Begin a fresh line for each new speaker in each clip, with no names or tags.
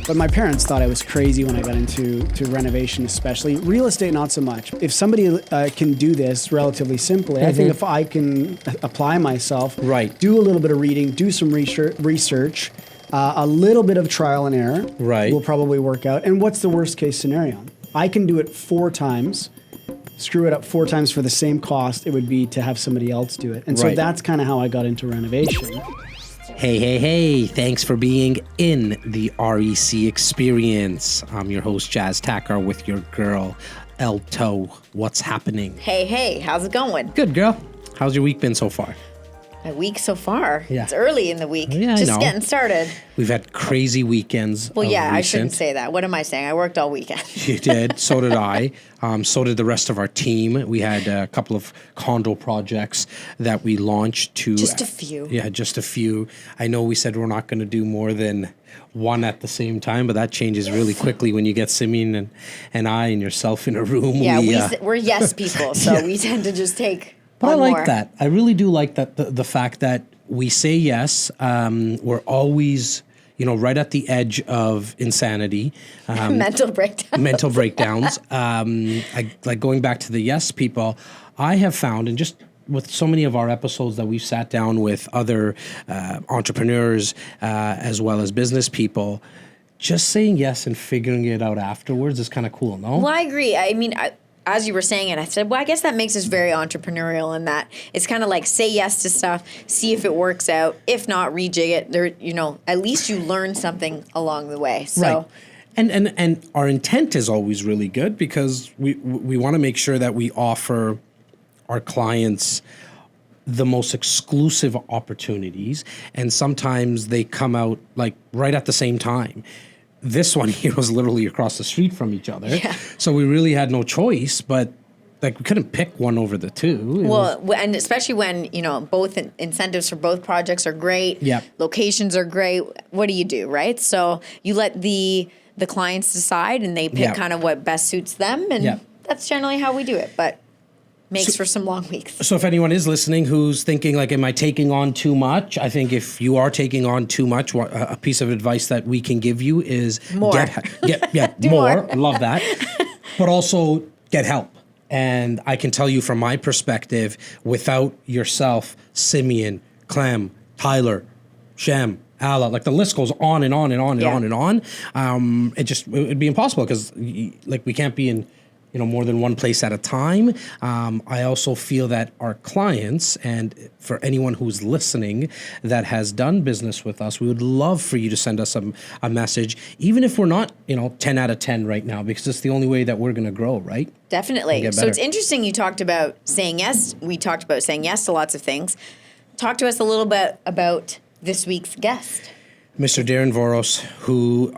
But my parents thought I was crazy when I got into renovation, especially. Real estate, not so much. If somebody can do this relatively simply, I think if I can apply myself, do a little bit of reading, do some research, a little bit of trial and error will probably work out. And what's the worst case scenario? I can do it 4 times, screw it up 4 times for the same cost it would be to have somebody else do it. And so that's kind of how I got into renovation.
Hey, thanks for being in the REC experience. I'm your host, Jas Takhar, with your girl, Elto. What's happening?
Hey, how's it going?
Good, girl. How's your week been so far?
My week so far?
Yeah.
It's early in the week.
Yeah,
Just
I know.
getting started.
We've had crazy weekends.
Well, yeah, I shouldn't say that. What am I saying? I worked all weekend.
You did. So did I. So did the rest of our team. We had a couple of condo projects that we launched to...
Just a few.
Yeah, just a few. I know we said we're not going to do more than one at the same time, but that changes really quickly when you get Simeon and I and yourself in a room.
Yeah, we're yes people, so we tend to just take
But I like
more.
that. I really do like that. The fact that we say yes. We're always, right at the edge of insanity.
Mental breakdown.
Mental breakdowns. Like going back to the yes people, I have found, and just with so many of our episodes that we've sat down with other entrepreneurs as well as business people, just saying yes and figuring it out afterwards is kind of cool, no?
Well, I agree. I mean, as you were saying it, I said, well, I guess that makes us very entrepreneurial in that it's kind of like say yes to stuff, see if it works out. If not, rejig it. There, at least you learn something along the way. So.
Right. And our intent is always really good because we want to make sure that we offer our clients the most exclusive opportunities, and sometimes they come out like right at the same time. This one here was literally across the street from each other. Yeah. So we really had no choice, but like we couldn't pick one over the two.
Well, and especially when, both incentives for both projects are great.
Yep.
Locations are great. What do you do, right? So you let the clients decide and they pick kind of what best suits them. And that's generally how we do it. But makes for some long weeks.
So if anyone is listening who's thinking like, am I taking on too much? I think if you are taking on too much, a piece of advice that we can give you is
more.
Get more. I love that. But also get help. And I can tell you from my perspective, without yourself, Simeon, Clem, Tyler, Shem, Alla, like the list goes on and on and on and on and on. It'd be impossible because like we can't be in more than one place at a time. I also feel that our clients, and for anyone who's listening that has done business with us, we would love for you to send us a message, even if we're not, 10 out of 10 right now, because it's the only way that we're going to grow, right?
Definitely. So it's interesting you talked about saying yes. We talked about saying yes to lots of things. Talk to us a little bit about this week's guest.
Mr. Darren Voros, who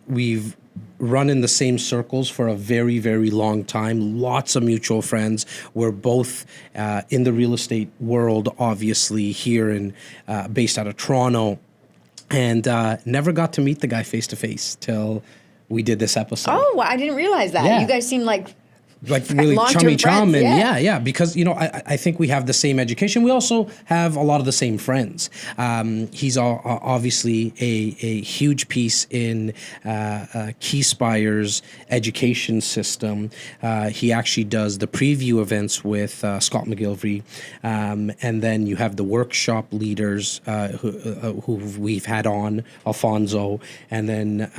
we've run in the same circles for a very, very long time. Lots of mutual friends. We're both in the real estate world, obviously, here in based out of Toronto, and never got to meet the guy face to face till we did this episode.
Oh, well, I didn't realize that.
Yeah.
You guys seem like
really chum
friends,
and because I think we have the same education. We also have a lot of the same friends. He's obviously a huge piece in Keyspire's education system. He actually does the preview events with Scott McGilvery, and then you have the workshop leaders who we've had on, Alfonso, and then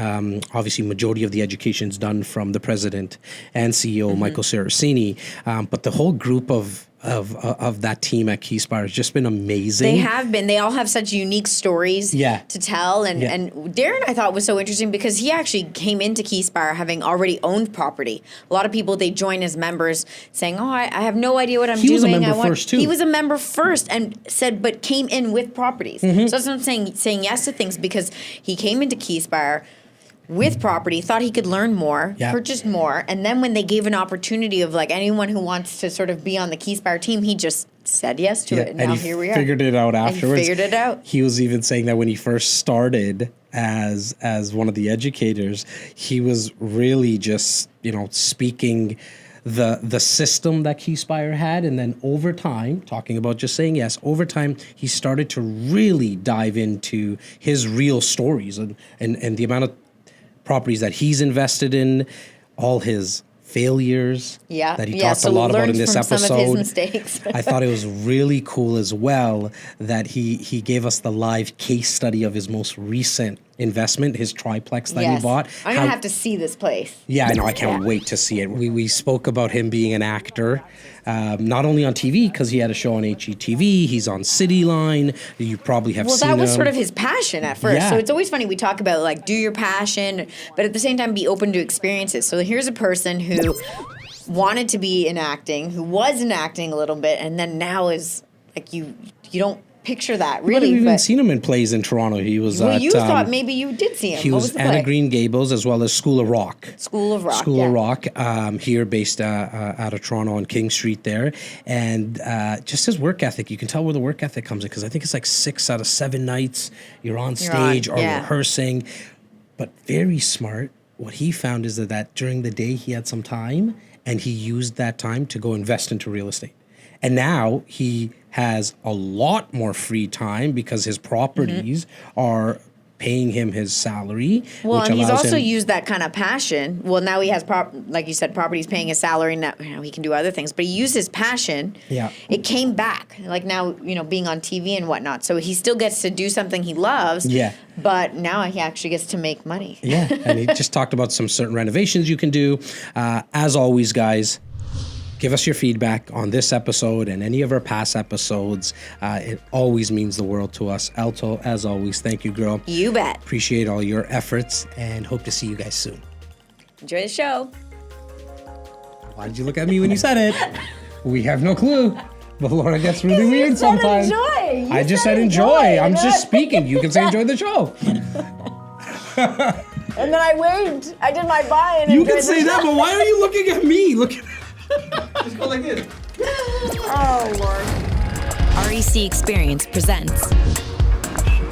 obviously majority of the education is done from the president and CEO, Michael Saracini, but the whole group of that team at Keyspire has just been amazing.
They have been. They all have such unique stories to tell. And Darren, I thought, was so interesting because he actually came into Keyspire having already owned property. A lot of people, they join as members saying, I have no idea what I'm doing.
He was a member first, too.
He was a member first and said, but came in with properties. So that's what I'm saying yes to things because he came into Keyspire with property, thought he could learn more, purchased more, and then when they gave an opportunity of like anyone who wants to sort of be on the Keyspire team, he just said yes to it, and now here we are.
Figured it out afterwards.
He
was even saying that when he first started as one of the educators, he was really just speaking the system that Keyspire had, and then over time, talking about just saying yes, over time he started to really dive into his real stories and the amount of properties that he's invested in, all his failures that he talked a lot about in this episode.
Some of his mistakes.
I thought it was really cool as well that he gave us the live case study of his most recent investment, his triplex that he bought.
I'm going to have to see this place.
Yeah, I know. I can't wait to see it. We spoke about him being an actor, not only on TV, because he had a show on HGTV. He's on City Line. You probably have seen him.
Well, that was sort of his passion at first. Yeah. So it's always funny. We talk about, like, do your passion, but at the same time, be open to experiences. So here's a person who wanted to be in acting, who was in acting a little bit, and then now is, like, you don't picture that, really.
I've even seen him in plays in Toronto. He was
you thought maybe you did see him.
He was Anna Green Gables, as well as School of Rock.
School of Rock,
here based out of Toronto on King Street there. And just his work ethic, you can tell where the work ethic comes in, because I think it's like 6 out of 7 nights you're on stage or rehearsing. But very smart. What he found is that during the day he had some time, and he used that time to go invest into real estate. And now he has a lot more free time because his properties are paying him his salary.
Well, and he's also used that kind of passion. Well, now he has, like you said, properties paying his salary. Now he can do other things. But he used his passion.
Yeah.
It came back. Like now, being on TV and whatnot. So he still gets to do something he loves.
Yeah.
But now he actually gets to make money.
Yeah. And he just talked about some certain renovations you can do. As always, guys, give us your feedback on this episode and any of our past episodes. It always means the world to us. Alto, as always, thank you, girl.
You bet.
Appreciate all your efforts and hope to see you guys soon.
Enjoy the show.
Why did you look at me when you said it? We have no clue. But Laura gets really weird sometimes.
Enjoy.
I just said enjoy. I'm just speaking. You can say enjoy the show.
And then I waved. I did my bye and
you can say that, but why are you looking at me? Look at just go like this.
Oh, Lord.
REC Experience presents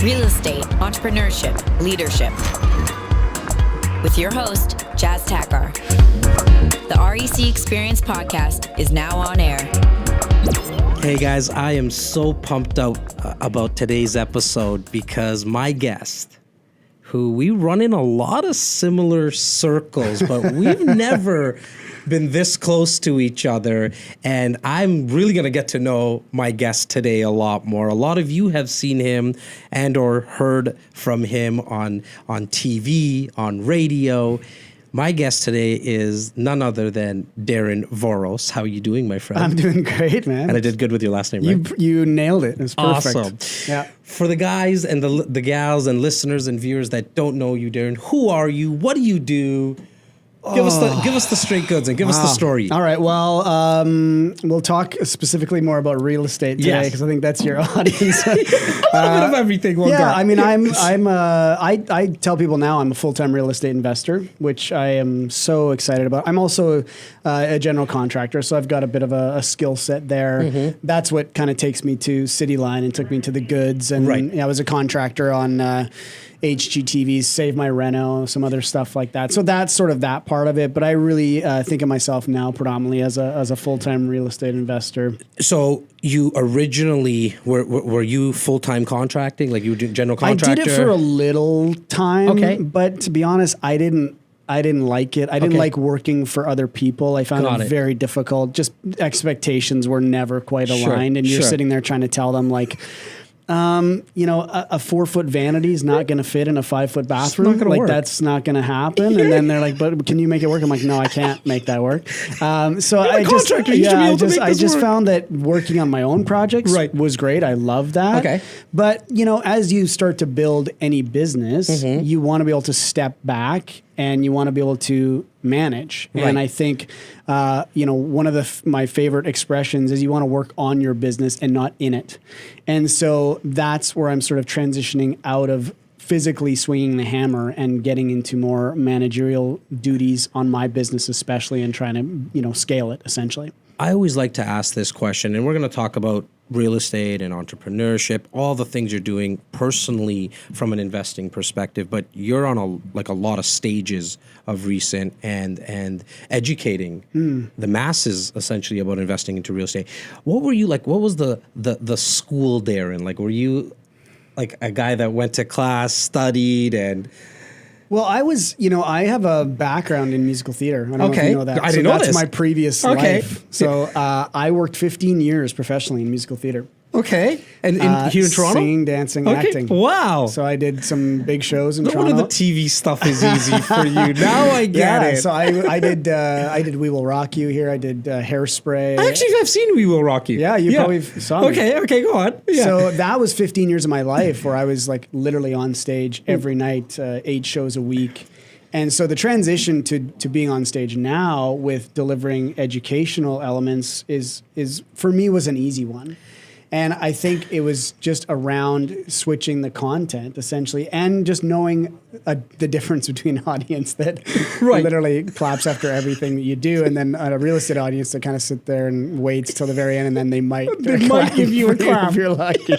Real Estate, Entrepreneurship, Leadership with your host, Jas Takhar. The REC Experience podcast is now on air.
Hey guys, I am so pumped out about today's episode because my guest, who we run in a lot of similar circles, but we've never been this close to each other, and I'm really going to get to know my guest today a lot more. A lot of you have seen him and or heard from him on TV, on radio. My guest today is none other than Darren Voros. How are you doing, my friend?
I'm doing great, man.
And I did good with your last name, right?
You nailed it. It's perfect.
Awesome.
Yeah.
For the guys and the gals and listeners and viewers that don't know you, Darren, who are you? What do you do? Give us the straight goods and give us the story.
All right. Well, we'll talk specifically more about real estate today because I think that's your audience.
A little bit of everything.
I mean, I tell people now I'm a full-time real estate investor, which I am so excited about. I'm also a general contractor, so I've got a bit of a skill set there. Mm-hmm. That's what kind of takes me to City Line and took me to the goods. And I was a contractor on HGTVs, Save My Reno, some other stuff like that. So that's sort of that part of it. But I really think of myself now predominantly as a full-time real estate investor.
So you originally, were you full-time contracting? Like you were general contractor?
I did it for a little time, but to be honest, I didn't like it. I didn't like working for other people. I found it very difficult. Just expectations were never quite aligned. And you're sitting there trying to tell them like, a 4-foot vanity is not going to fit in a 5-foot bathroom. Like work. That's not going to happen. Yeah. And then they're like, but can you make it work? I'm like, no, I can't make that work. So I just found that working on my own projects was great. I love that. Okay. But, as you start to build any business, you want to be able to step back and you want to be able to manage. Right. And I think, one of my favorite expressions is you want to work on your business and not in it. And so that's where I'm sort of transitioning out of physically swinging the hammer and getting into more managerial duties on my business, especially, and trying to, scale it essentially.
I always like to ask this question, and we're going to talk about real estate and entrepreneurship, all the things you're doing personally from an investing perspective, but you're on a lot of stages of recent and educating the masses essentially about investing into real estate. What were you like? What was the school Darren? Like, were you like a guy that went to class, studied, and
Well, I have a background in musical theater. I don't know if you know that.
I didn't know
that's
this.
my previous life. So I worked 15 years professionally in musical theater.
Okay. And here in Toronto?
Singing, dancing, acting.
Wow.
So I did some big shows in
None
Toronto.
of the TV stuff is easy for you. Now I get it.
So I did We Will Rock You here. I did Hairspray.
Actually, I've seen We Will Rock You.
Yeah, you probably saw me.
Okay, go on. Yeah.
So that was 15 years of my life where I was like literally on stage every night, 8 shows a week. And so the transition to being on stage now with delivering educational elements is for me was an easy one. And I think it was just around switching the content essentially and just knowing the difference between an audience that literally claps after everything that you do and then a real estate audience that kind of sit there and waits till the very end and then they might
give you a clap
if you're lucky.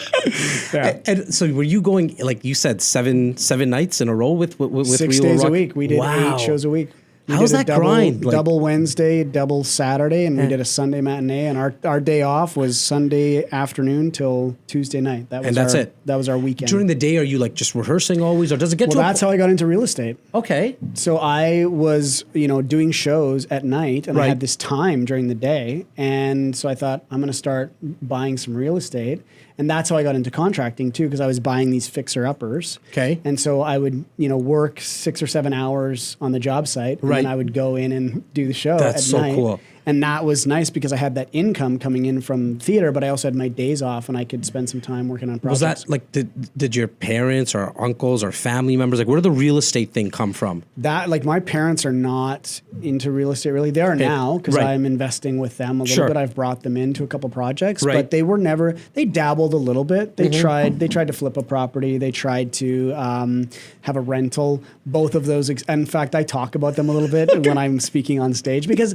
Yeah.
And so were you going, like you said, seven nights in a row with
6 days a week? We did 8 shows a week.
How's that grind?
Double Wednesday, double Saturday, and we did a Sunday matinee. And our day off was Sunday afternoon till Tuesday night.
That's it.
That was our weekend.
During the day, are you like just rehearsing always, or does it get to?
Well, that's how I got into real estate.
Okay.
So I was, doing shows at night, and I had this time during the day, and so I thought I'm going to start buying some real estate. And that's how I got into contracting too, because I was buying these fixer-uppers.
Okay.
And so I would, work 6 or 7 hours on the job site, and then I would go in and do the show at night.
That's so cool.
And that was nice because I had that income coming in from theater, but I also had my days off and I could spend some time working on projects.
Was that like, did your parents or uncles or family members, like where did the real estate thing come from?
That, like my parents are not into real estate really. They are now because I'm investing with them a little bit. I've brought them into a couple projects, but they were never, they dabbled a little bit. They tried to flip a property. They tried to have a rental. Both of those, in fact, I talk about them a little bit when I'm speaking on stage because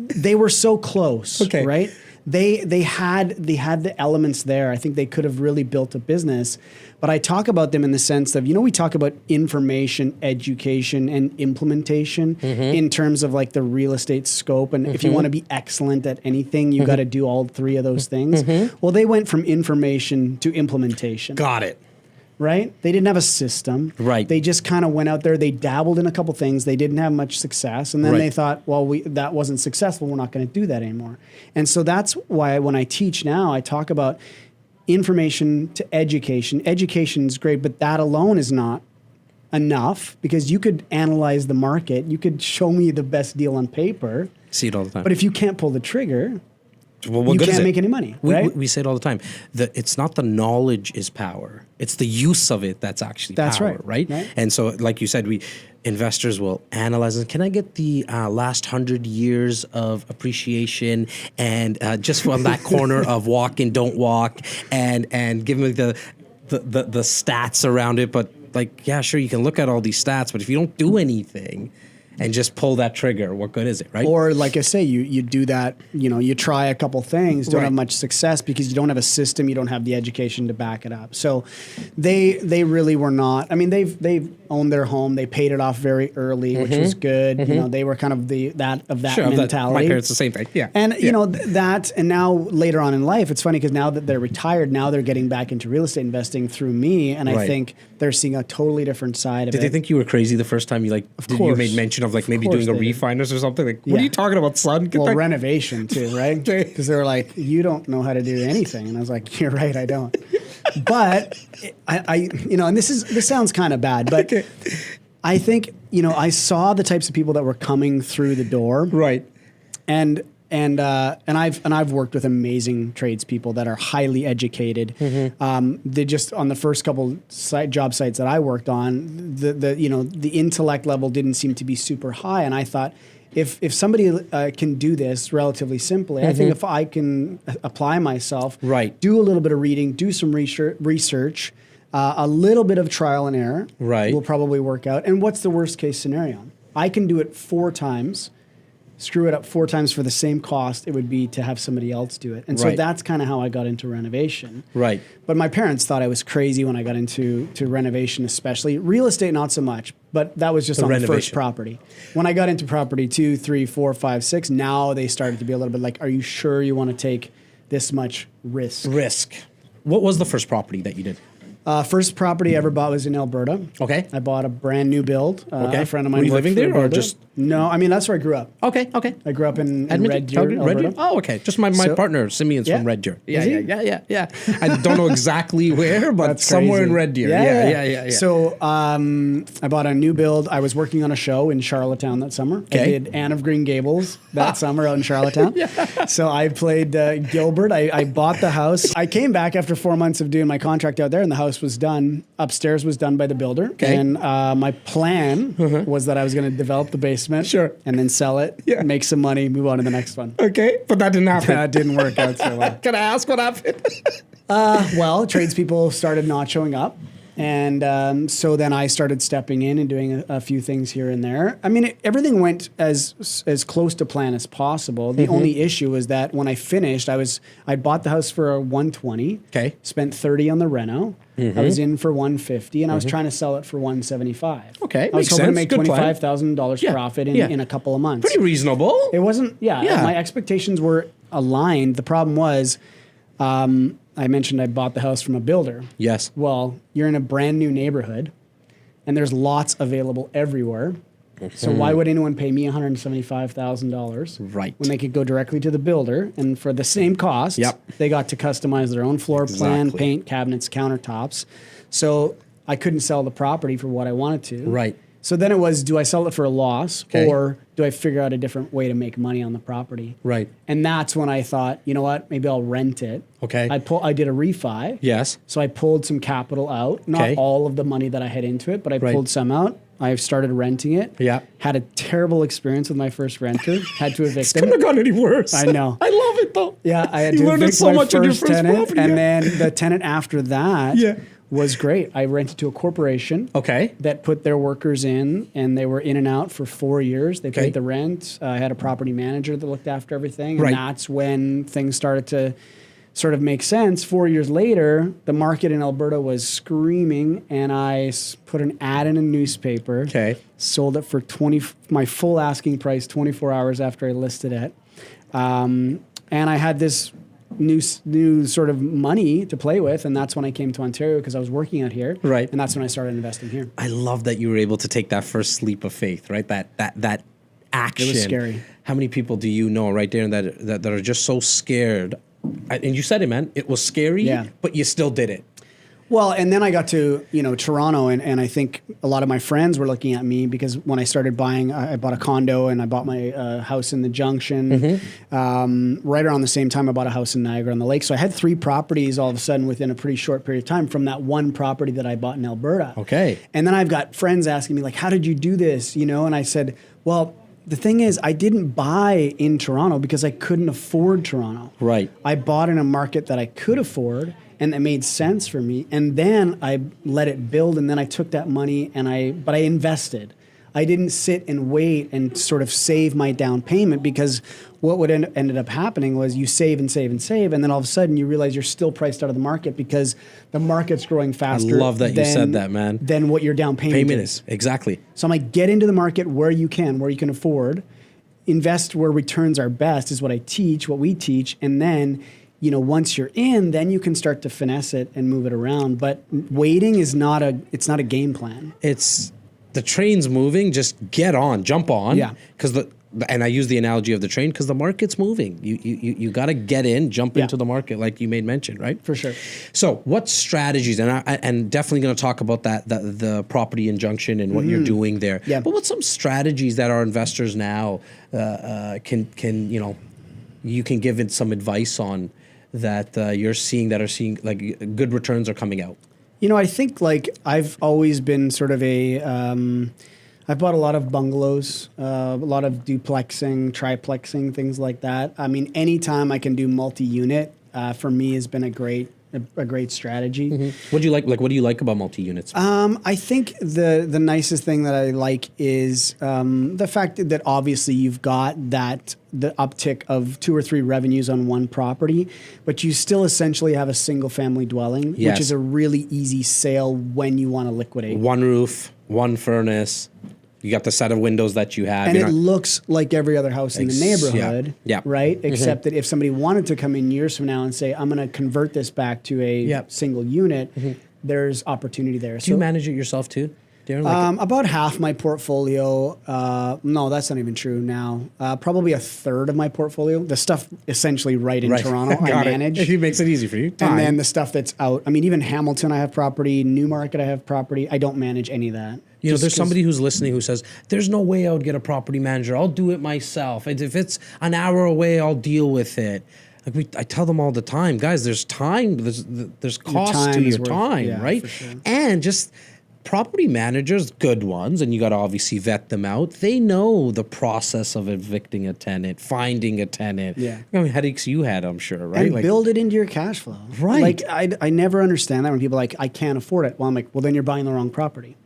they were so close, right? They had the elements there. I think they could have really built a business. But I talk about them in the sense of, we talk about information, education, and implementation in terms of like the real estate scope. And if you want to be excellent at anything, you got to do all 3 of those things. Well, they went from information to implementation.
Got it.
Right? They didn't have a system.
Right.
They just kind of went out there. They dabbled in a couple things. They didn't have much success. And then they thought, well, that wasn't successful. We're not going to do that anymore. And so that's why when I teach now, I talk about information to education. Education is great, but that alone is not enough because you could analyze the market. You could show me the best deal on paper.
See it all the time.
But if you can't pull the trigger,
well,
you can't make any money, right?
We say it all the time. It's not the knowledge is power. It's the use of it that's actually power, right? And so, like you said, investors will analyze it. Can I get the last 100 years of appreciation and just from that corner of walk and don't walk and give me the stats around it? But like, yeah, sure, you can look at all these stats, but if you don't do anything and just pull that trigger, what good is it, right?
Or like I say, you do that, you try a couple things, don't have much success because you don't have a system, you don't have the education to back it up. So they really were not, I mean, they've owned their home, they paid it off very early, which was good. They were kind of that mentality.
My parents, the same thing, yeah.
And that, and now later on in life, it's funny because now that they're retired, now they're getting back into real estate investing through me, and I think they're seeing a totally different side of it.
Did they think you were crazy the first time you you made mention of like maybe doing a refinance or something? Like, what are you talking about, son?
Well, renovation too, right? Because they were like, you don't know how to do anything. And I was like, you're right, I don't. But I and this sounds kind of bad, but I think, I saw the types of people that were coming through the door.
Right.
And I've worked with amazing tradespeople that are highly educated. They just on the first couple job sites that I worked on, the intellect level didn't seem to be super high, and I thought if somebody can do this relatively simply, I think if I can apply myself, do a little bit of reading, do some research, a little bit of trial and error, will probably work out. And what's the worst case scenario? I can do it 4 times. Screw it up 4 times for the same cost it would be to have somebody else do it. And so that's kind of how I got into renovation.
Right.
But my parents thought I was crazy when I got into renovation, especially. Real estate, not so much, but that was just on the first property. When I got into property 2, 3, 4, 5, 6, now they started to be a little bit like, are you sure you want to take this much risk?
What was the first property that you did?
First property I ever bought was in Alberta.
Okay.
I bought a brand new build.
Okay.
A friend of mine.
Were you living there or just?
No, I mean, that's where I grew up.
Okay.
I grew up in
Edmonton?
Red Deer,
Calgary?
Alberta.
Red Deer? Oh, okay. Just my partner, Simeon's from Red Deer.
Is he?
Yeah. I don't know exactly where, but
That's
somewhere
crazy.
in Red Deer. Yeah.
So I bought a new build. I was working on a show in Charlottetown that summer.
Okay.
I did Anne of Green Gables that summer out in Charlottetown. So I played Gilbert. I bought the house. I came back after 4 months of doing my contract out there, and the house was done. Upstairs was done by the builder.
Okay.
And my plan was that I was going to develop the basement.
Sure.
And then sell it, make some money, move on to the next one.
Okay, but that didn't happen.
That didn't work out so well.
Can I ask what happened?
Well, tradespeople started not showing up. And so then I started stepping in and doing a few things here and there. I mean, everything went as close to plan as possible. The only issue was that when I finished, I bought the house for a 120.
Okay.
Spent 30 on the reno. I was in for 150, and I was trying to sell it for 175.
Okay,
I was
makes
hoping to
sense.
make
Good plan.
$25,000 profit in a couple of months.
Pretty reasonable.
It wasn't. Yeah.
Yeah.
My expectations were aligned. The problem was. I mentioned I bought the house from a builder.
Yes.
Well, you're in a brand new neighborhood, and there's lots available everywhere. So why would anyone pay me $175,000
Right.
when they could go directly to the builder and for the same cost, they got to customize their own floor plan, paint, cabinets, countertops. So I couldn't sell the property for what I wanted to.
Right.
So then it was, do I sell it for a loss or do I figure out a different way to make money on the property?
Right.
And that's when I thought, you know what, maybe I'll rent it.
Okay.
I did a refi.
Yes.
So I pulled some capital out, not all of the money that I had into it, but I pulled some out. I started renting it.
Yeah.
Had a terrible experience with my first renter. Had to evict him.
Couldn't have gone any worse.
I know.
I love it though.
Yeah, I had
You
to
learned
evict
so
my
much on your
first
first
tenant,
property,
and then the tenant after that was great. I rented to a corporation.
Okay.
That put their workers in, and they were in and out for 4 years. They paid the rent. I had a property manager that looked after everything, and that's when things started to sort of make sense. 4 years later, the market in Alberta was screaming, and I put an ad in a newspaper.
Okay.
Sold it for my full asking price 24 hours after I listed it. And I had this new sort of money to play with, and that's when I came to Ontario because I was working out here.
Right.
And that's when I started investing here.
I love that you were able to take that first leap of faith, right? That action.
It was scary.
How many people do you know right there that are just so scared? And you said it, man. It was scary, but you still did it.
Well, and then I got to, Toronto, and I think a lot of my friends were looking at me because when I started buying, I bought a condo and I bought my house in the Junction. Right around the same time, I bought a house in Niagara-on-the-Lake. So I had 3 properties all of a sudden within a pretty short period of time from that one property that I bought in Alberta.
Okay.
And then I've got friends asking me, like, how did you do this? And I said, well, the thing is, I didn't buy in Toronto because I couldn't afford Toronto.
Right.
I bought in a market that I could afford and that made sense for me. And then I let it build, and then I took that money but I invested. I didn't sit and wait and sort of save my down payment, because what would ended up happening was you save and save and save, and then all of a sudden you realize you're still priced out of the market because the market's growing faster.
I love that you said that, man.
Than what your down payment
is. Exactly.
So I'm like, get into the market where you can afford, invest where returns are best is what we teach, and then once you're in, then you can start to finesse it and move it around. But waiting is not a game plan.
It's the train's moving, just get on, jump on.
Yeah.
Because and I use the analogy of the train because the market's moving. You got to get in, jump into the market, like you made mention, right?
For sure.
So, what strategies? And definitely going to talk about the property injunction and what you're doing there.
Yeah.
But what's some strategies that our investors now can you can give it some advice on that you're seeing like good returns are coming out?
I think like I've always been sort of I've bought a lot of bungalows, a lot of duplexing, triplexing, things like that. I mean, anytime I can do multi-unit, for me has been a great strategy.
What do you like? Like, what do you like about multi-units?
I think the nicest thing that I like is the fact that obviously you've got the uptick of 2 or 3 revenues on one property, but you still essentially have a single family dwelling, which is a really easy sale when you want to liquidate.
One roof, one furnace. You got the set of windows that you have.
And it looks like every other house in the neighborhood, right? Except that if somebody wanted to come in years from now and say, I'm going to convert this back to a single unit, there's opportunity there.
Do you manage it yourself too, Darren?
About half my portfolio. No, that's not even true now. Probably a third of my portfolio. The stuff essentially right in Toronto, I manage.
It makes it easy for you.
And then the stuff that's out. I mean, even Hamilton, I have property. Newmarket, I have property. I don't manage any of that.
You know, there's somebody who's listening who says, there's no way I would get a property manager. I'll do it myself. And if it's an hour away, I'll deal with it. Like I tell them all the time, guys, there's time. There's cost to your time, right? For sure. And just property managers, good ones, and you got to obviously vet them out. They know the process of evicting a tenant, finding a tenant.
Yeah.
I mean, headaches you had, I'm sure, right?
And build it into your cash flow.
Right.
Like, I never understand that when people are like, I can't afford it. Well, I'm like, well, then you're buying the wrong property.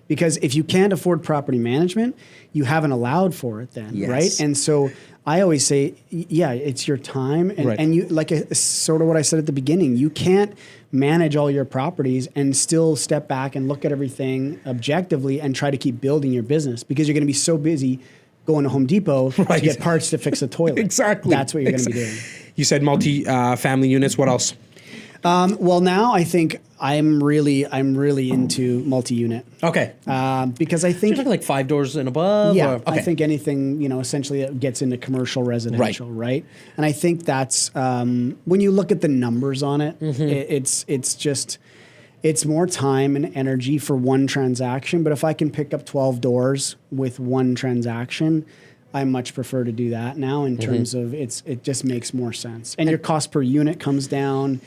Because if you can't afford property management, you haven't allowed for it then, right? And so I always say, yeah, it's your time. And you, like sort of what I said at the beginning, you can't manage all your properties and still step back and look at everything objectively and try to keep building your business because you're going to be so busy going to Home Depot to get parts to fix a toilet.
Exactly.
That's what you're going to be doing.
You said multi-family units. What else?
Well, now I think I'm really into multi-unit.
Okay.
Because I think
you're talking like 5 doors and above.
Yeah,
okay.
I think anything essentially that gets into commercial residential, right? And I think that's when you look at the numbers on it, it's more time and energy for one transaction. But if I can pick up 12 doors with one transaction, I much prefer to do that now in terms of it just makes more sense. And your cost per unit comes down.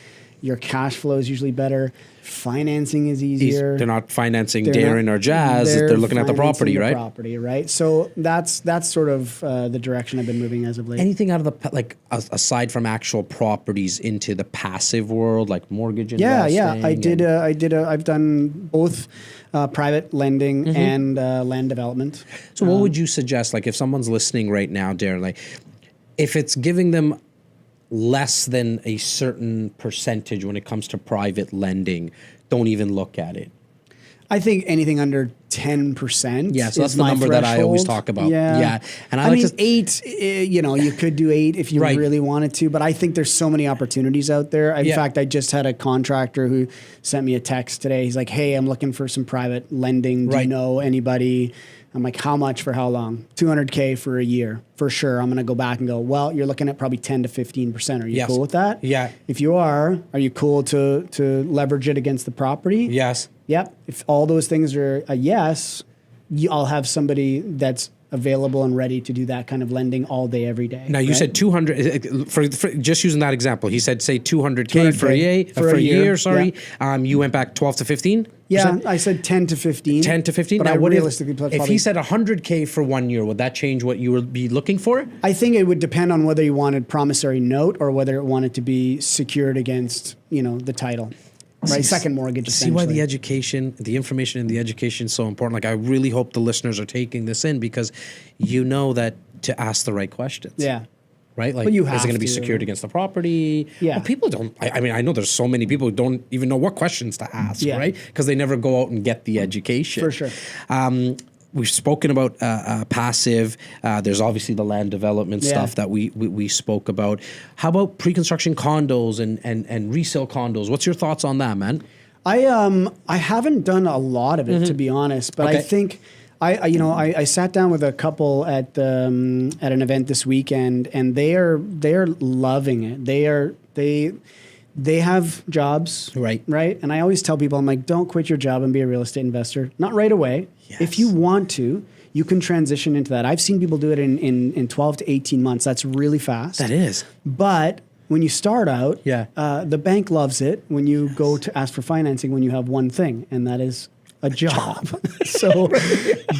Your cash flow is usually better. Financing is easier.
They're not financing Darren or Jas. They're looking at the property, right?
Property, right? So that's sort of the direction I've been moving as of late.
Anything out of the aside from actual properties into the passive world, like mortgage investing?
Yeah. I've done both private lending and land development.
So what would you suggest? Like if someone's listening right now, Darren, like if it's giving them less than a certain percentage when it comes to private lending, don't even look at it.
I think anything under 10%.
Yeah, so that's the number that I always talk about. Yeah.
And I mean, 8, you could do 8 if you really wanted to, but I think there's so many opportunities out there. In fact, I just had a contractor who sent me a text today. He's like, hey, I'm looking for some private lending. Do you know anybody? I'm like, how much for how long? $200K for a year, for sure. I'm going to go back and go, well, you're looking at probably 10 to 15%. Are you cool with that?
Yeah.
If you are you cool to leverage it against the property?
Yes.
Yep. If all those things are a yes, I'll have somebody that's available and ready to do that kind of lending all day, every day.
Now you said 200 for just using that example. He said say 200K for a year. Sorry, you went back 12 to 15.
Yeah, I said 10 to 15.
10 to 15.
But
now,
I realistically,
if he said 100K for 1 year, would that change what you would be looking for?
I think it would depend on whether you wanted promissory note or whether it wanted to be secured against, the title. Right, second mortgage.
See why the education, the information in the education is so important. Like I really hope the listeners are taking this in because you know that to ask the right questions.
Yeah.
Right? Like, is it going to be secured against the property?
Yeah.
Well, people don't, I mean, I know there's so many people who don't even know what questions to ask, right? Because they never go out and get the education.
For sure.
We've spoken about passive. There's obviously the land development stuff that we spoke about. How about pre-construction condos and resale condos? What's your thoughts on that, man?
I haven't done a lot of it, to be honest, but I think I sat down with a couple at an event this weekend, and they are loving it. They have jobs, right? And I always tell people, I'm like, don't quit your job and be a real estate investor. Not right away. Yes. If you want to, you can transition into that. I've seen people do it in 12 to 18 months. That's really fast.
That is.
But when you start out, the bank loves it when you go to ask for financing when you have one thing, and that is a job. So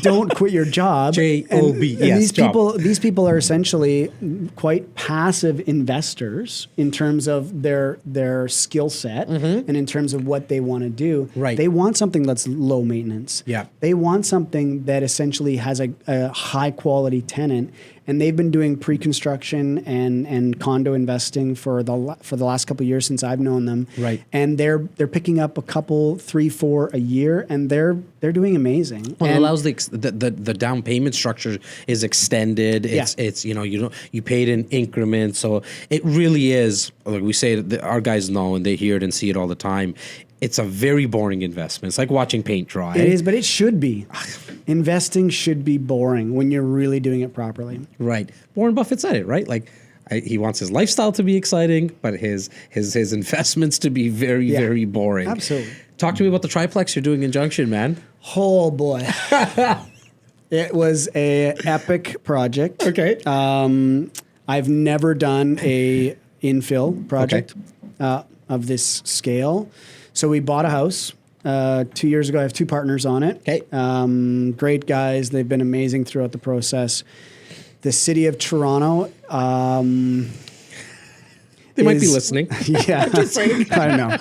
don't quit your job.
J-O-B.
Yes, these people are essentially quite passive investors in terms of their skill set and in terms of what they want to do.
Right.
They want something that's low maintenance. Yeah. They want something that essentially has a high quality tenant. And they've been doing pre-construction and condo investing for the last couple of years since I've known them. Right. And they're picking up a couple, 3, 4 a year, and they're doing amazing.
Well, it allows the down payment structure is extended. It's you paid in increments, so it really is. Like we say, our guys know and they hear it and see it all the time. it's a very boring investment. It's like watching paint dry.
It is, but it should be. Investing should be boring when you're really doing it properly.
Right. Warren Buffett said it, right? Like, he wants his lifestyle to be exciting, but his investments to be very, very boring.
Absolutely.
Talk to me about the triplex you're doing in Junction, man.
Oh, boy. It was a epic project.
Okay.
I've never done a infill project of this scale. So we bought a house 2 years ago. I have two partners on it.
Okay.
Great guys. They've been amazing throughout the process. The city of Toronto.
They might be listening.
Yeah. I don't know.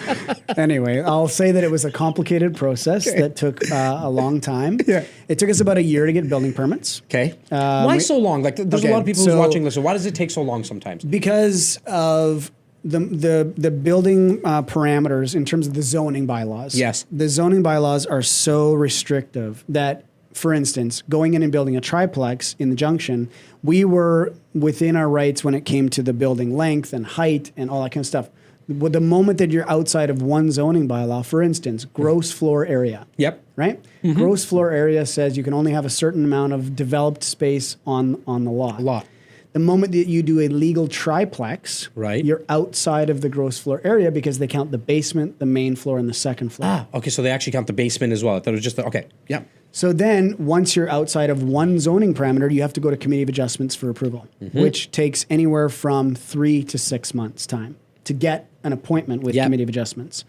Anyway, I'll say that it was a complicated process that took a long time. Yeah. It took us about a year to get building permits.
Okay. Why so long? Like, there's a lot of people who's watching this. So why does it take so long sometimes?
Because of the building parameters in terms of the zoning bylaws.
Yes.
The zoning bylaws are so restrictive that, for instance, going in and building a triplex in the Junction, we were within our rights when it came to the building length and height and all that kind of stuff. With the moment that you're outside of one zoning bylaw, for instance, gross floor area.
Yep.
Right? Mm-hmm. Gross floor area says you can only have a certain amount of developed space on the lot. The moment that you do a legal triplex,
right,
you're outside of the gross floor area because they count the basement, the main floor, and the second floor.
Ah, okay, so they actually count the basement as well. I thought it was just okay, yeah.
So then once you're outside of one zoning parameter, you have to go to Committee of Adjustments for approval, which takes anywhere from 3 to 6 months' time to get an appointment with Committee of Adjustments.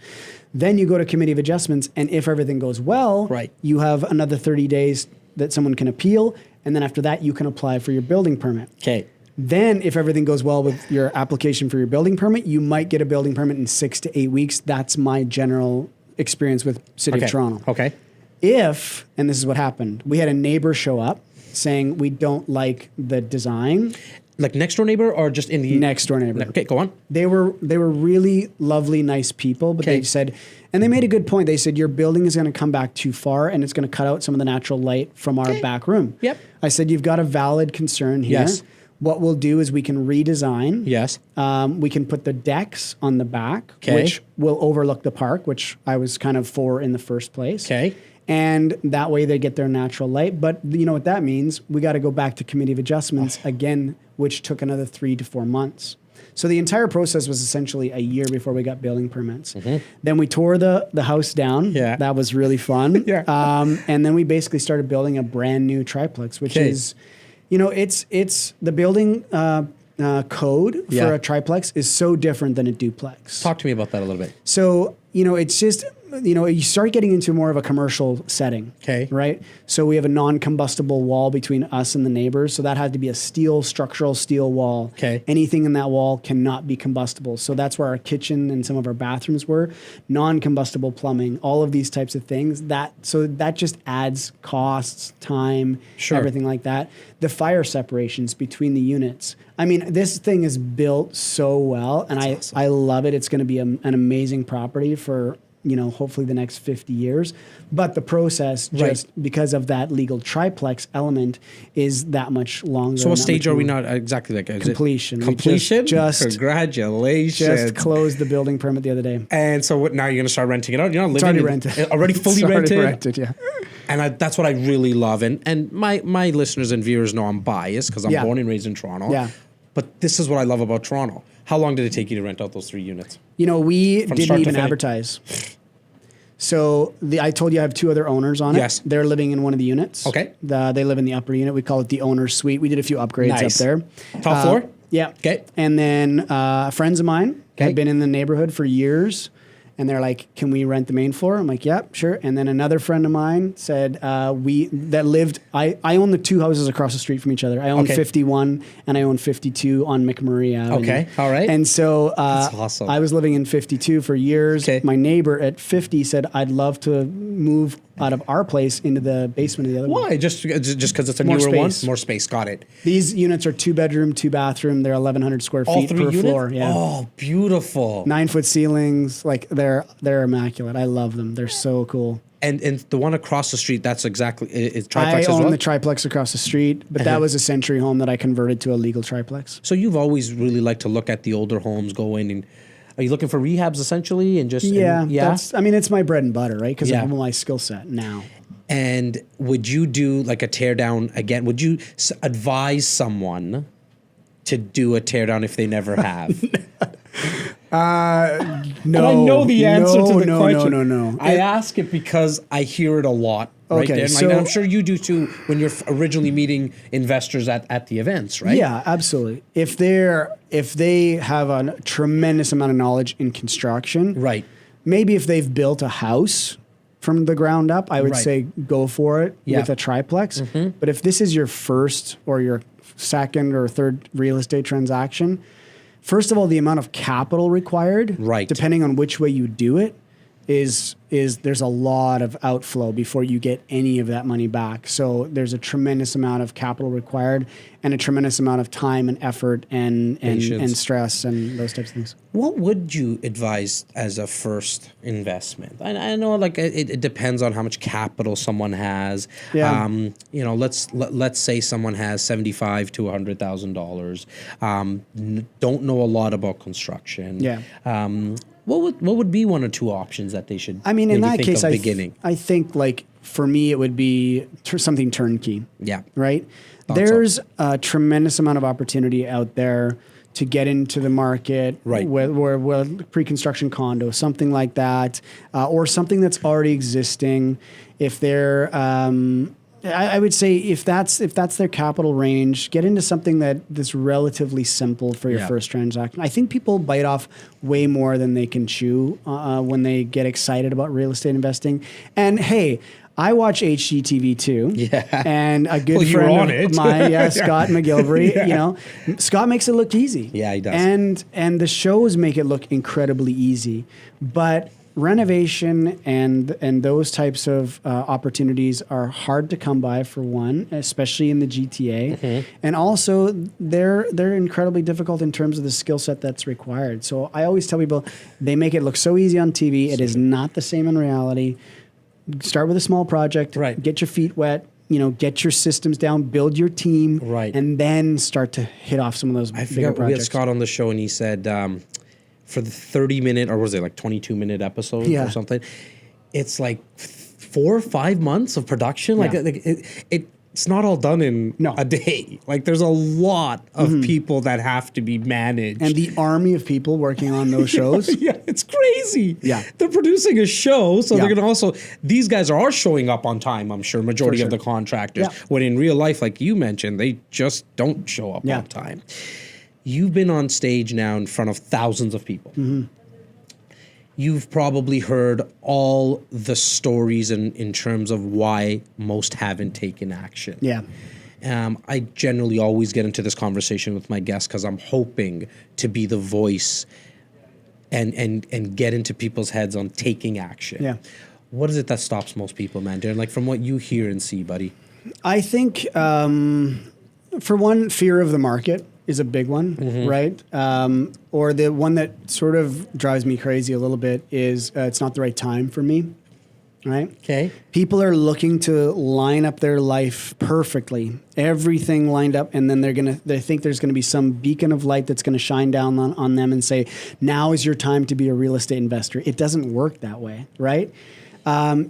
Then you go to Committee of Adjustments, and if everything goes well, you have another 30 days that someone can appeal, and then after that, you can apply for your building permit.
Okay.
Then, if everything goes well with your application for your building permit, you might get a building permit in 6 to 8 weeks. That's my general experience with City of Toronto.
Okay.
If, and this is what happened, we had a neighbor show up saying we don't like the design.
Like next door neighbor or just in the
next door neighbor?
Okay, go on.
They were really lovely, nice people, but they said, and they made a good point. They said your building is going to come back too far, and it's going to cut out some of the natural light from our back room.
Yep.
I said you've got a valid concern here.
Yes.
What we'll do is we can redesign.
Yes.
We can put the decks on the back, which will overlook the park, which I was kind of for in the first place.
Okay.
And that way they get their natural light. But you know what that means? We got to go back to Committee of Adjustments again, which took another 3 to 4 months. So the entire process was essentially a year before we got building permits. Then we tore the house down. Yeah. That was really fun. And then we basically started building a brand new triplex, which is, you know, it's the building code for a triplex is so different than a duplex.
Talk to me about that a little bit.
So, you know, it's just, you know, you start getting into more of a commercial setting. Okay. Right? So we have a non-combustible wall between us and the neighbors. So that had to be a structural steel wall. Okay. Anything in that wall cannot be combustible. So that's where our kitchen and some of our bathrooms were. Non-combustible plumbing, all of these types of things. So that just adds costs, time, everything like that. The fire separations between the units. I mean, this thing is built so well, and I love it. It's going to be an amazing property for, you know, hopefully the next 50 years. But the process, just because of that legal triplex element, is that much longer.
So what stage are we not exactly like?
Completion.
Completion?
Just
congratulations.
Just closed the building permit the other day.
And so now you're going to start renting it out? You're not living
already rented.
Already fully rented?
Already rented, yeah.
And that's what I really love. And my listeners and viewers know I'm biased because I'm born and raised in Toronto. Yeah. But this is what I love about Toronto. How long did it take you to rent out those 3 units?
You know, we didn't even advertise. So I told you I have 2 other owners on it. Yes. They're living in one of the units. Okay. They live in the upper unit. We call it the owner's suite. We did a few upgrades up there.
Top floor?
Yeah. Okay. And then friends of mine had been in the neighborhood for years. And they're like, can we rent the main floor? I'm like, yeah, sure. And then another friend of mine said, I own the 2 houses across the street from each other. I own 51 and I own 52 on McMurray Avenue.
Okay, all right.
And so
that's awesome.
I was living in 52 for years. Okay. My neighbor at 50 said, I'd love to move out of our place into the basement of the other one.
Why? Just because it's a newer one? More space, got it.
These units are 2 bedroom, 2 bathroom. They're 1,100 square feet per units? Floor. Yeah.
Oh, beautiful.
9-foot ceilings. Like they're immaculate. I love them. They're so cool.
And the one across the street, that's exactly it's
triplex as well? I own the triplex across the street, but that was a century home that I converted to a legal triplex.
So you've always really liked to look at the older homes, go in and Are you looking for rehabs essentially and just
it's my bread and butter, right? Because of my skill set now.
And would you do like a teardown again? Would you advise someone to do a teardown if they never have?
No.
And I know the answer to the question.
No.
I ask it because I hear it a lot. Right there. So, I'm sure you do too when you're originally meeting investors at the events, right?
Yeah, absolutely. If they have a tremendous amount of knowledge in construction,
right?
Maybe if they've built a house from the ground up, I would say go for it with a triplex. Mm-hmm. But if this is your first or your second or third real estate transaction, first of all, the amount of capital required, depending on which way you do it, is there's a lot of outflow before you get any of that money back. So there's a tremendous amount of capital required and a tremendous amount of time and effort and stress and those types of things.
What would you advise as a first investment? I know like it depends on how much capital someone has. Yeah. Let's say someone has $75,000 to $100,000. Don't know a lot about construction. Yeah. What would be one or two options that they should?
I mean, in that case, I think like for me, it would be something turnkey. Yeah. Right. There's a tremendous amount of opportunity out there to get into the market, right? With pre-construction condo, something like that, or something that's already existing. If they're I would say if that's their capital range, get into something that's relatively simple for your first transaction. I think people bite off way more than they can chew when they get excited about real estate investing. And hey, I watch HGTV too. Yeah. And a good friend of mine, Scott McGilvery, Scott makes it look easy. Yeah, he does. And the shows make it look incredibly easy. But renovation and those types of opportunities are hard to come by, for one, especially in the GTA. Mm-hmm. And also they're incredibly difficult in terms of the skill set that's required. So I always tell people, they make it look so easy on TV. It is not the same in reality. Start with a small project, get your feet wet, get your systems down, build your team, and then start to hit off some of those bigger projects. We had
Scott on the show and he said, for the 30-minute, or was it like 22-minute episode or something, it's like 4 or 5 months of production. Like it's not all done in a day. Like there's a lot of people that have to be managed.
And the army of people working on those shows.
It's crazy. Yeah. They're producing a show, so they're going to also, these guys are showing up on time, I'm sure, majority of the contractors. Yeah. When in real life, like you mentioned, they just don't show up on time. You've been on stage now in front of thousands of people. Mm-hmm. You've probably heard all the stories in terms of why most haven't taken action. Yeah. I generally always get into this conversation with my guests because I'm hoping to be the voice and get into people's heads on taking action. Yeah. What is it that stops most people, man, Darren? Like from what you hear and see, buddy?
I think, for one, fear of the market is a big one, right? Or the one that sort of drives me crazy a little bit is it's not the right time for me, right? Okay. People are looking to line up their life perfectly, everything lined up, and then they think there's gonna be some beacon of light that's gonna shine down on them and say, now is your time to be a real estate investor. It doesn't work that way, right?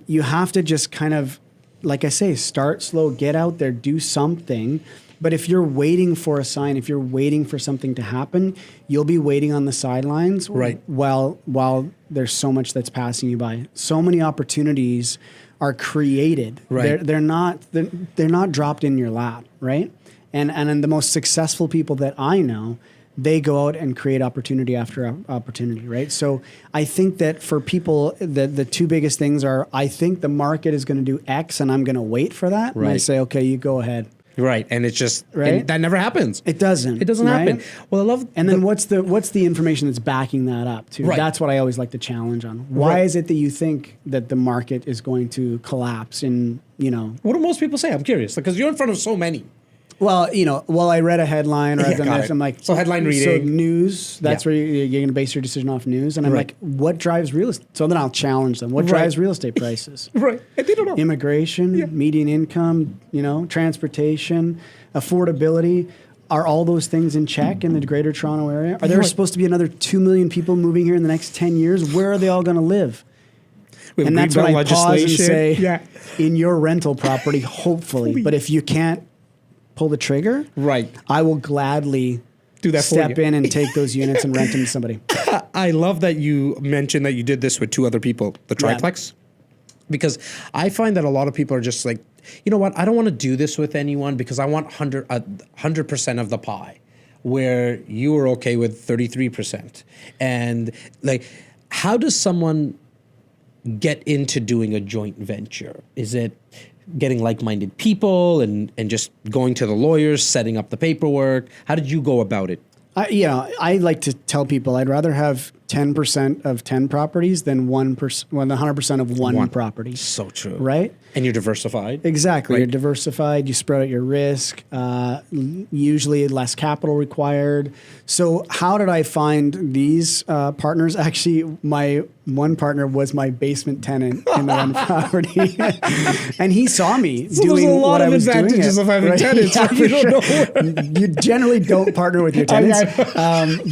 You have to just kind of, like I say, start slow, get out there, do something. But if you're waiting for a sign, if you're waiting for something to happen, you'll be waiting on the sidelines while there's so much that's passing you by. So many opportunities are created. Right. They're not dropped in your lap, right? And the most successful people that I know, they go out and create opportunity after opportunity, right? So I think that for people, the two biggest things are, I think the market is going to do X and I'm going to wait for that. Right. And I say, okay, you go ahead.
Right, and it's just that never happens.
It doesn't.
It doesn't happen. Well, I love.
And then what's the information that's backing that up too? Right. That's what I always like to challenge on. Why is it that you think that the market is going to collapse? What
do most people say? I'm curious because you're in front of so many.
Well, I read a headline or I've done this. I'm like,
so headline reading.
So news, that's where you're going to base your decision off news. And I'm like, what drives real estate? So then I'll challenge them. What drives real estate prices?
And they don't know.
Immigration, median income, transportation, affordability. are all those things in check in the Greater Toronto Area? Are there supposed to be another 2 million people moving here in the next 10 years? Where are they all going to live? And that's when I pause and say, in your rental property, hopefully. But if you can't pull the trigger, I will gladly
do that.
Step in and take those units and rent them to somebody.
I love that you mentioned that you did this with 2 other people, the triplex, because I find that a lot of people are just like, you know what? I don't want to do this with anyone because I want 100% of the pie, where you were okay with 33%. And like, how does someone get into doing a joint venture? Is it getting like-minded people and just going to the lawyers, setting up the paperwork? How did you go about it?
I like to tell people I'd rather have 10% of 10 properties than 100% of one property.
So true.
Right?
And you're diversified.
Exactly. Right? You're diversified. You spread out your risk. Usually less capital required. So how did I find these partners? Actually, my one partner was my basement tenant in the one property. And he saw me doing what I was doing.
There's a lot of advantages of having tenants.
Yeah, you generally don't partner with your tenants.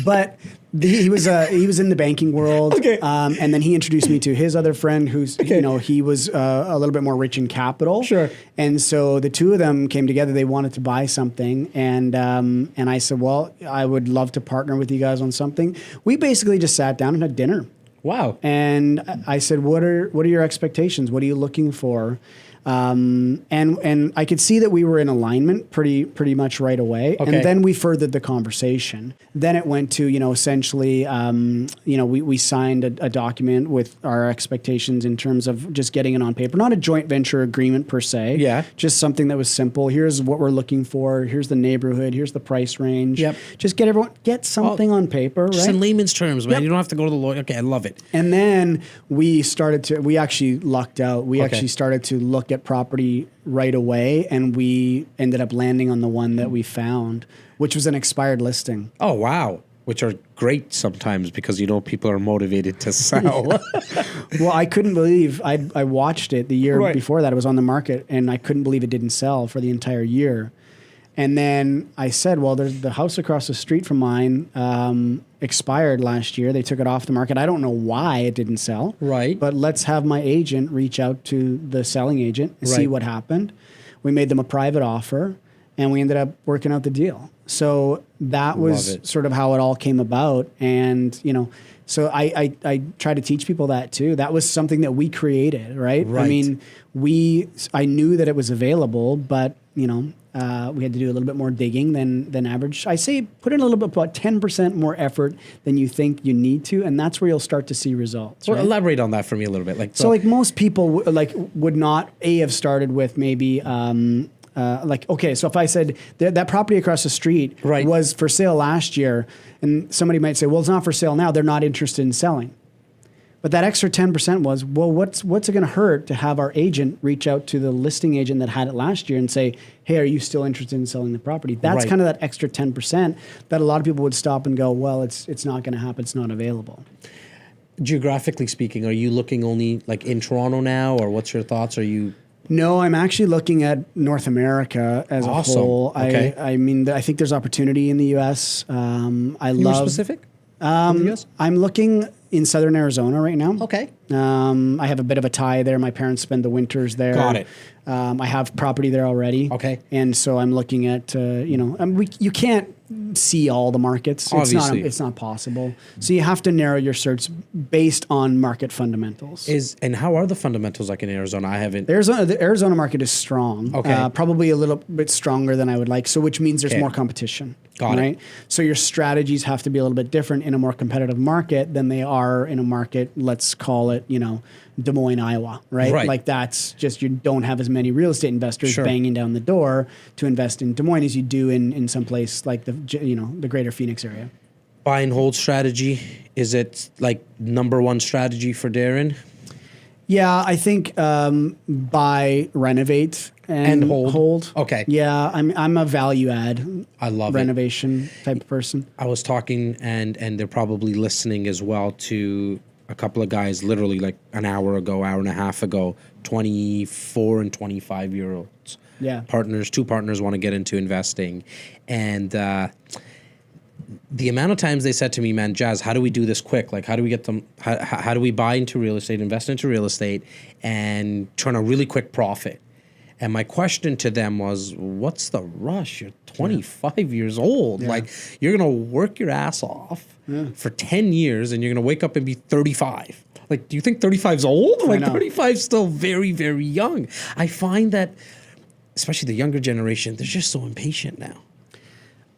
But he was in the banking world, and then he introduced me to his other friend, who's he was a little bit more rich in capital.
Sure.
And so the two of them came together. They wanted to buy something, and I said, well, I would love to partner with you guys on something. We basically just sat down and had dinner.
Wow.
And I said, what are your expectations? What are you looking for? And I could see that we were in alignment pretty much right away. Okay. And then we furthered the conversation. Then it went to, essentially, we signed a document with our expectations in terms of just getting it on paper. Not a joint venture agreement per se.
Yeah.
Just something that was simple. Here's what we're looking for. Here's the neighborhood. Here's the price range.
Yep.
Just get something on paper, right?
Just in layman's terms, man. Yep. You don't have to go to the lawyer. Okay, I love it.
And then we actually lucked out. We actually started to look at property right away, and we ended up landing on the one that we found, which was an expired listing.
Oh, wow. Which are great sometimes because, people are motivated to sell.
Well, I couldn't believe, I watched it the year before that. It was on the market, and I couldn't believe it didn't sell for the entire year. And then I said, well, there's the house across the street from mine expired last year. They took it off the market. I don't know why it didn't sell.
Right.
But let's have my agent reach out to the selling agent and see what happened. We made them a private offer, and we ended up working out the deal. So that was sort of how it all came about. And, so I try to teach people that too. That was something that we created, right? I mean, I knew that it was available, but, we had to do a little bit more digging than average. I say put in a little bit, about 10% more effort than you think you need to, and that's where you'll start to see results.
Well, elaborate on that for me a little bit.
So most people would not have started with maybe so if I said that property across the street was for sale last year, and somebody might say, well, it's not for sale now, they're not interested in selling. But that extra 10% was, well, what's it going to hurt to have our agent reach out to the listing agent that had it last year and say, hey, are you still interested in selling the property? That's kind of that extra 10% that a lot of people would stop and go, well, it's not going to happen. It's not available.
Geographically speaking, are you looking only in Toronto now, or what's your thoughts? Are you...
No, I'm actually looking at North America as a whole.
Okay.
I think there's opportunity in the U.S.
More specific?
I'm looking in southern Arizona right now.
Okay.
I have a bit of a tie there. My parents spend the winters there.
Got it.
I have property there already.
Okay.
And so I'm looking at, you can't see all the markets.
Obviously.
It's not possible. So you have to narrow your search based on market fundamentals.
And how are the fundamentals like in Arizona? I haven't...
The Arizona market is strong.
Okay.
Probably a little bit stronger than I would like, so which means there's more competition.
Got it.
So your strategies have to be a little bit different in a more competitive market than they are in a market, let's call it, Des Moines, Iowa, right? Like that's just, you don't have as many real estate investors banging down the door to invest in Des Moines as you do in some place like the greater Phoenix area.
Buy and hold strategy, is it number one strategy for Darren?
Yeah, I think buy, renovate, and hold.
Okay.
Yeah, I'm a value add.
I love
renovation type of person.
I was talking, and they're probably listening as well, to a couple of guys literally an hour and a half ago 24 and 25-year-olds.
Yeah.
Two partners want to get into investing. And the amount of times they said to me, man, Jas, how do we do this quick? Like, how do we get them, how do we buy into real estate, invest into real estate, and turn a really quick profit? And my question to them was, what's the rush? You're 25 years old. Yeah. Like, you're going to work your ass off for 10 years, and you're going to wake up and be 35. Like, do you think 35 is old? Like, 35 is still very, very young. I find that, especially the younger generation, they're just so impatient now.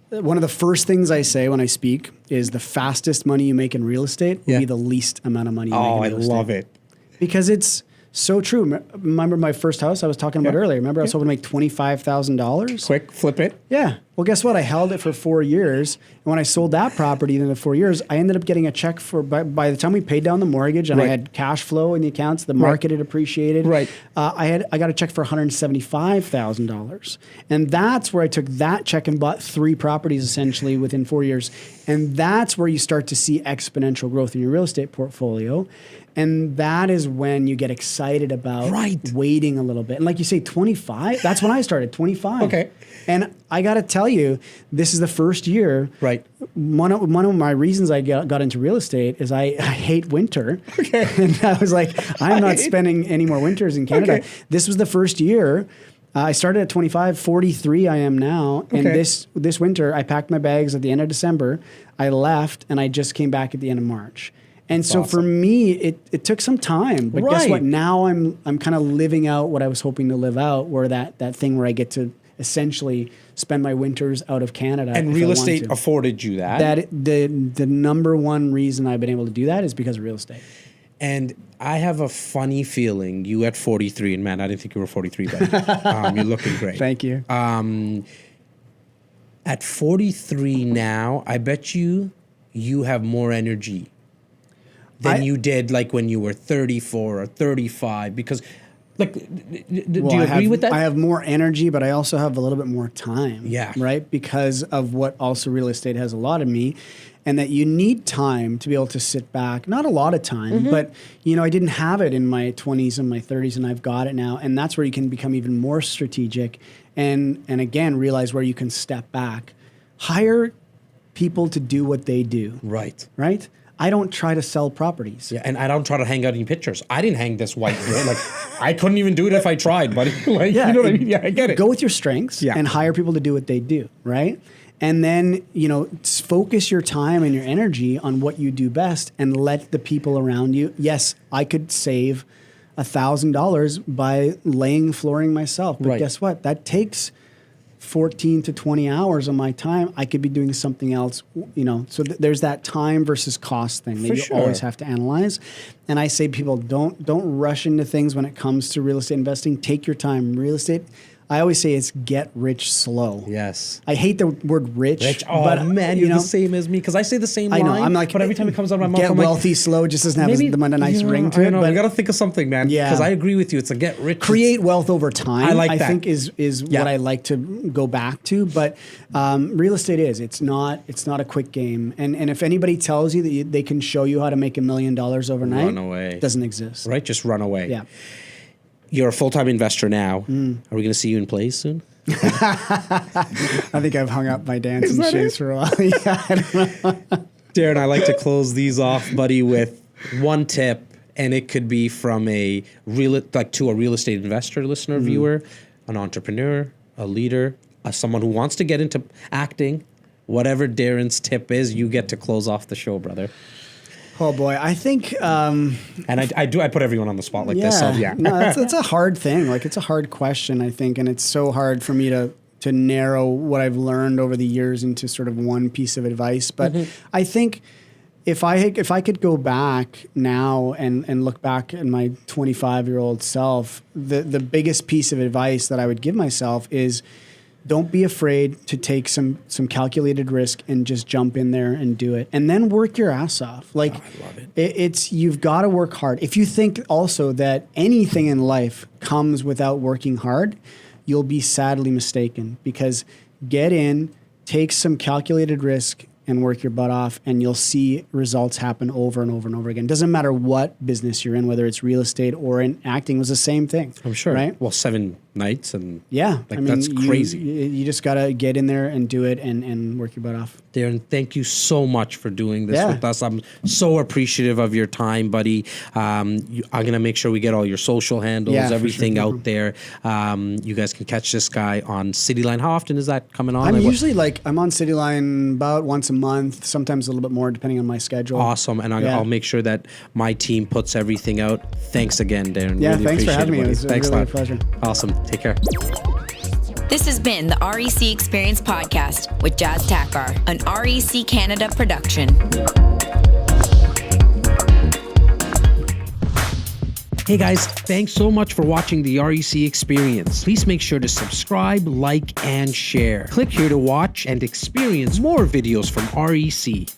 One of the first things I say when I speak is the fastest money you make in real estate will be the least amount of money you make in real estate.
Oh, I love it.
Because it's so true. Remember my first house I was talking about earlier? Remember I was hoping to make $25,000?
Quick, flip it.
Yeah. Well, guess what? I held it for 4 years. And when I sold that property in the 4 years, I ended up getting a check for, by the time we paid down the mortgage and I had cash flow in the accounts, the market had appreciated. Right. I got a check for $175,000. And that's where I took that check and bought 3 properties essentially within 4 years. And that's where you start to see exponential growth in your real estate portfolio. And that is when you get excited about waiting a little bit. And like you say, 25, that's when I started, 25. Okay. And I got to tell you, this is the first year. Right. One of my reasons I got into real estate is I hate winter. Okay. And I was like, I'm not spending any more winters in Canada. Okay. This was the first year. I started at 25, 43 I am now. Okay. And this winter, I packed my bags at the end of December. I left, and I just came back at the end of March. And so for me, it took some time. But guess what? Now I'm kind of living out what I was hoping to live out, where that thing where I get to essentially spend my winters out of Canada.
And real estate afforded you that?
The number one reason I've been able to do that is because of real estate.
And I have a funny feeling, you at 43, and man, I didn't think you were 43, but you're looking great.
Thank you.
At 43 now, I bet you have more energy than you did like when you were 34 or 35, because like, do you agree with that?
I have more energy, but I also have a little bit more time. Yeah. Right? Because of what also real estate has allotted me, and that you need time to be able to sit back. Not a lot of time, but I didn't have it in my 20s and my 30s, and I've got it now. And that's where you can become even more strategic and again, realize where you can step back. Hire people to do what they do. Right. Right? I don't try to sell properties.
Yeah, and I don't try to hang out any pictures. I didn't hang this white here. Like, I couldn't even do it if I tried, buddy. Like, you know what I mean? Yeah, I get it.
Go with your strengths and hire people to do what they do, right? And then, focus your time and your energy on what you do best and let the people around you. Yes, I could save $1,000 by laying flooring myself. But guess what? That takes 14 to 20 hours of my time. I could be doing something else, So there's that time versus cost thing that you always have to analyze. And I say people don't rush into things when it comes to real estate investing. Take your time. Real estate, I always say it's get rich slow. Yes. I hate the word rich.
Oh, but, man, you're the same as me, because I say the same line. I know. I'm like, but every time it comes out of my mouth,
get wealthy slow just doesn't have a nice ring to it.
But you got to think of something, man. Yeah. Because I agree with you. It's a get rich.
Create wealth over time. I like that. I think is what I like to go back to. But real estate it's not a quick game. And if anybody tells you that they can show you how to make $1 million overnight, run away. It doesn't exist.
Right? Just run away. Yeah. You're a full-time investor now. Are we going to see you in plays soon?
I think I've hung up my dancing shoes for a while. Yeah, I don't know.
Darren, I like to close these off, buddy, with one tip, and it could be from to a real estate investor, listener, viewer, an entrepreneur, a leader, someone who wants to get into acting. Whatever Darren's tip is, you get to close off the show, brother.
Oh boy, I think,
and I put everyone on the spot like this. So yeah,
no, that's a hard thing. Like, it's a hard question, I think, and it's so hard for me to narrow what I've learned over the years into sort of one piece of advice. But I think if I could go back now and look back at my 25-year-old self, the biggest piece of advice that I would give myself is, don't be afraid to take some calculated risk and just jump in there and do it, and then work your ass off. Like, I love it. You've got to work hard. If you think also that anything in life comes without working hard, you'll be sadly mistaken, because get in, take some calculated risk, and work your butt off, and you'll see results happen over and over and over again. Doesn't matter what business you're in, whether it's real estate or in acting, it was the same thing.
I'm sure.
Right?
Well, 7 nights and
like
that's crazy.
You just got to get in there and do it and work your butt off.
Darren, thank you so much for doing this with us. I'm so appreciative of your time, buddy. I'm going to make sure we get all your social handles, everything out there. You guys can catch this guy on Cityline. How often is that coming on?
I'm usually I'm on Cityline about once a month, sometimes a little bit more depending on my schedule.
Awesome. And I'll make sure that my team puts everything out. Thanks again, Darren.
Yeah,
really
thanks for having me. It was
thanks
really a pleasure.
Awesome. Take care.
This has been the REC Experience Podcast with Jas Takhar, an REC Canada production.
Hey guys, thanks so much for watching the REC Experience. Please make sure to subscribe, like, and share. Click here to watch and experience more videos from REC.